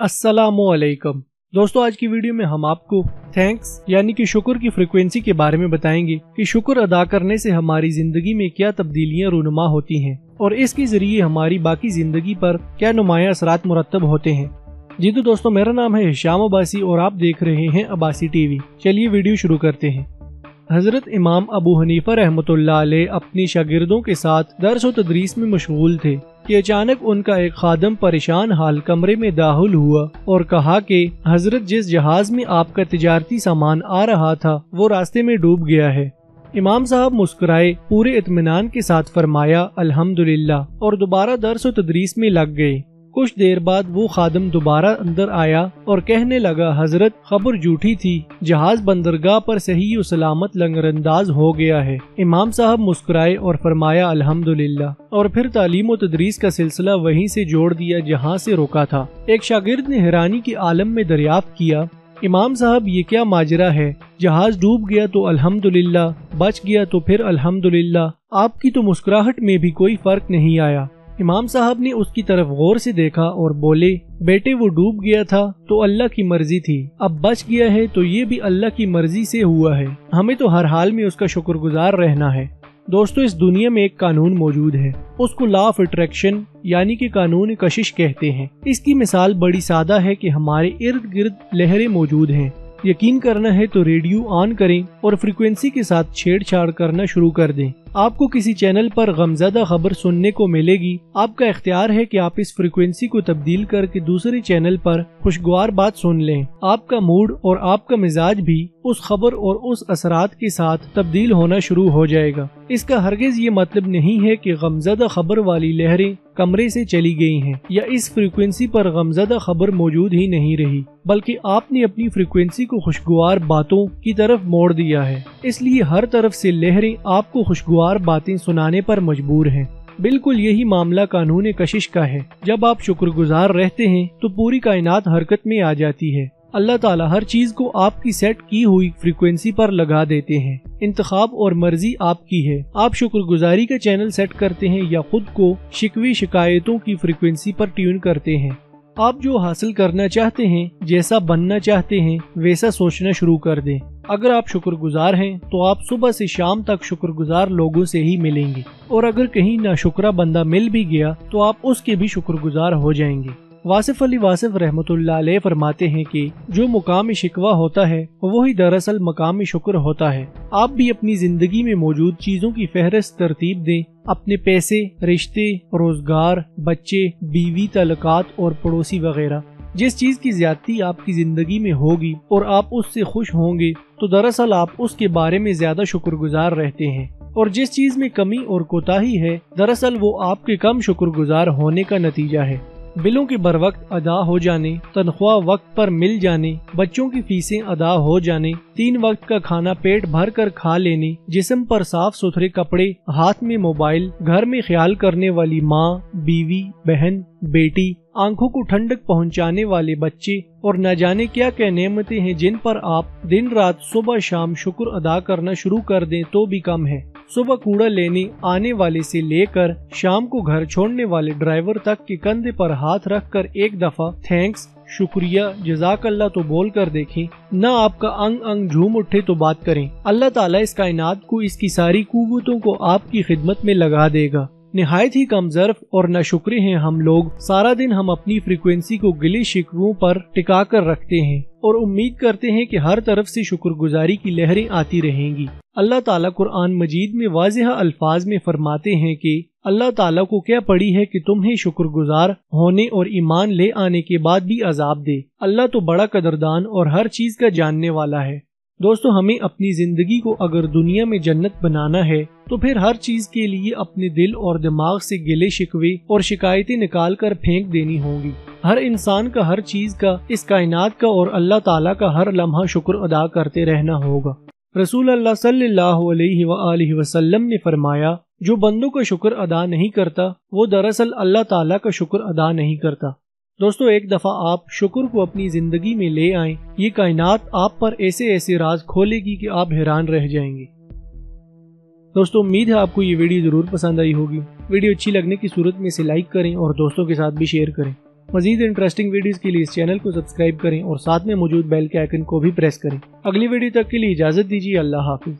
अस्सलामुअलैकुम दोस्तों, आज की वीडियो में हम आपको थैंक्स यानी कि शुक्र की फ्रीक्वेंसी के बारे में बताएंगे कि शुक्र अदा करने से हमारी जिंदगी में क्या तब्दीलियां रूनुमा होती हैं और इसके जरिए हमारी बाकी जिंदगी पर क्या नुमाया असरात मुरतब होते हैं। जी तो दोस्तों, मेरा नाम है हिशाम अब्बासी और आप देख रहे हैं अब्बासी टीवी। चलिए वीडियो शुरू करते हैं। हजरत इमाम अबू हनीफा रहमतुल्लाह अलैह अपनी शागिर्दों के साथ दर्स और तदरीस में मशगूल थे कि अचानक उनका एक खादम परेशान हाल कमरे में दाखिल हुआ और कहा कि हजरत, जिस जहाज में आपका तिजारती सामान आ रहा था वो रास्ते में डूब गया है। इमाम साहब मुस्कुराए, पूरे इत्मीनान के साथ फरमाया अल्हम्दुलिल्लाह और दोबारा दर्स और तदरीस में लग गए। कुछ देर बाद वो खादम दोबारा अंदर आया और कहने लगा, हजरत, खबर झूठी थी, जहाज बंदरगाह पर सही और सलामत लंगरअंदाज हो गया है। इमाम साहब मुस्कुराए और फरमाया अल्हम्दुलिल्लाह और फिर तालीम और तदरीस का सिलसिला वहीं से जोड़ दिया जहाँ से रोका था। एक शागिर्द ने हैरानी के आलम में दरियाफ्त किया, इमाम साहब, ये क्या माजरा है? जहाज डूब गया तो अल्हम्दुलिल्लाह, बच गया तो फिर अल्हम्दुलिल्लाह, आपकी तो मुस्कुराहट में भी कोई फर्क नहीं आया। इमाम साहब ने उसकी तरफ गौर से देखा और बोले, बेटे, वो डूब गया था तो अल्लाह की मर्जी थी, अब बच गया है तो ये भी अल्लाह की मर्जी से हुआ है। हमें तो हर हाल में उसका शुक्रगुजार रहना है। दोस्तों, इस दुनिया में एक कानून मौजूद है, उसको लॉ ऑफ अट्रैक्शन यानी कि कानून कशिश कहते हैं। इसकी मिसाल बड़ी सादा है कि हमारे इर्द गिर्द लहरें मौजूद हैं। यकीन करना है तो रेडियो ऑन करें और फ्रीक्वेंसी के साथ छेड़छाड़ करना शुरू कर दें। आपको किसी चैनल पर गमज़दा खबर सुनने को मिलेगी, आपका इख्तियार है कि आप इस फ्रीक्वेंसी को तब्दील करके दूसरे चैनल पर खुशगवार बात सुन लें। आपका मूड और आपका मिजाज भी उस खबर और उस असरात के साथ तब्दील होना शुरू हो जाएगा। इसका हरगिज ये मतलब नहीं है कि गमज़दा खबर वाली लहरें कमरे से चली गई हैं या इस फ्रीक्वेंसी पर गमज़दा खबर मौजूद ही नहीं रही, बल्कि आपने अपनी फ्रीक्वेंसी को खुशगवार बातों की तरफ मोड़ दिया है। इसलिए हर तरफ से लहरें आपको खुशगवार बातें सुनाने पर मजबूर हैं। बिल्कुल यही मामला कानून कशिश का है। जब आप शुक्रगुजार रहते हैं तो पूरी कायनात हरकत में आ जाती है। अल्लाह ताला हर चीज को आपकी सेट की हुई फ्रीक्वेंसी पर लगा देते हैं। इंतखाब और मर्जी आपकी है। आप शुक्रगुजारी का चैनल सेट करते हैं या खुद को शिकवी शिकायतों की फ्रीक्वेंसी पर ट्यून करते हैं। आप जो हासिल करना चाहते हैं, जैसा बनना चाहते हैं, वैसा सोचना शुरू कर दें। अगर आप शुक्रगुजार हैं तो आप सुबह से शाम तक शुक्रगुजार लोगों से ही मिलेंगे और अगर कहीं नाशुक्रा बंदा मिल भी गया तो आप उसके भी शुक्रगुजार हो जाएंगे। वासिफ अली वासिफ रहमतुल्लाह अलैह फरमाते हैं कि जो मुकाम शिकवा होता है वही दरअसल मकाम शुक्र होता है। आप भी अपनी जिंदगी में मौजूद चीजों की फहरिस्त तरतीब दें। अपने पैसे, रिश्ते, रोजगार, बच्चे, बीवी, तलकात और पड़ोसी वगैरह, जिस चीज की ज्यादती आपकी जिंदगी में होगी और आप उससे खुश होंगे तो दरअसल आप उसके बारे में ज्यादा शुक्रगुजार रहते हैं, और जिस चीज में कमी और कोताही है दरअसल वो आपके कम शुक्रगुजार होने का नतीजा है। बिलों के बरवक्त अदा हो जाने, तनख्वाह वक्त पर मिल जाने, बच्चों की फीसें अदा हो जाने, 3 वक्त का खाना पेट भर कर खा लेने, जिस्म पर साफ सुथरे कपड़े, हाथ में मोबाइल, घर में ख्याल करने वाली माँ, बीवी, बहन, बेटी, आंखों को ठंडक पहुंचाने वाले बच्चे और न जाने क्या क्या नेमतें हैं जिन पर आप दिन रात सुबह शाम शुक्र अदा करना शुरू कर दें तो भी कम है। सुबह कूड़ा लेने आने वाले से लेकर शाम को घर छोड़ने वाले ड्राइवर तक के कंधे पर हाथ रखकर एक दफा थैंक्स, शुक्रिया, जज़ाकल्लाह तो बोल कर देखें। न आपका अंग अंग झूम उठे तो बात करें। अल्लाह ताला इस कायनात को, इसकी सारी कुव्वतों को आपकी खिदमत में लगा देगा। निहायत ही कम ज़र्फ और नाशुक्रे हैं हम लोग। सारा दिन हम अपनी फ्रीक्वेंसी को गिले शिकवों पर टिका कर रखते हैं और उम्मीद करते हैं कि हर तरफ से शुक्रगुजारी की लहरें आती रहेंगी। अल्लाह ताला कुरान मजीद में वाज़ेह अल्फाज में फरमाते हैं कि अल्लाह ताला को क्या पड़ी है कि तुम्हें शुक्रगुजार होने और ईमान ले आने के बाद भी अजाब दे। अल्लाह तो बड़ा कदरदान और हर चीज का जानने वाला है। दोस्तों, हमें अपनी जिंदगी को अगर दुनिया में जन्नत बनाना है तो फिर हर चीज के लिए अपने दिल और दिमाग से गिले शिकवे और शिकायतें निकाल कर फेंक देनी होंगी। हर इंसान का, हर चीज का, इस कायनात का और अल्लाह ताला का हर लम्हा शुक्र अदा करते रहना होगा। रसूल अल्लाह सल्लल्लाहु अलैहि वसल्लम ने फरमाया, जो बंदों का शुक्र अदा नहीं करता वो दरअसल अल्लाह ताला का शुक्र अदा नहीं करता। दोस्तों, एक दफा आप शुक्र को अपनी जिंदगी में ले आएं, ये कायनात आप पर ऐसे ऐसे राज खोलेगी कि आप हैरान रह जाएंगे। दोस्तों, उम्मीद है आपको ये वीडियो जरूर पसंद आई होगी। वीडियो अच्छी लगने की सूरत में इसे लाइक करें और दोस्तों के साथ भी शेयर करें। मजीद इंटरेस्टिंग वीडियोस के लिए इस चैनल को सब्सक्राइब करें और साथ में मौजूद बेल के आइकन को भी प्रेस करें। अगली वीडियो तक के लिए इजाजत दीजिए। अल्लाह हाफिज।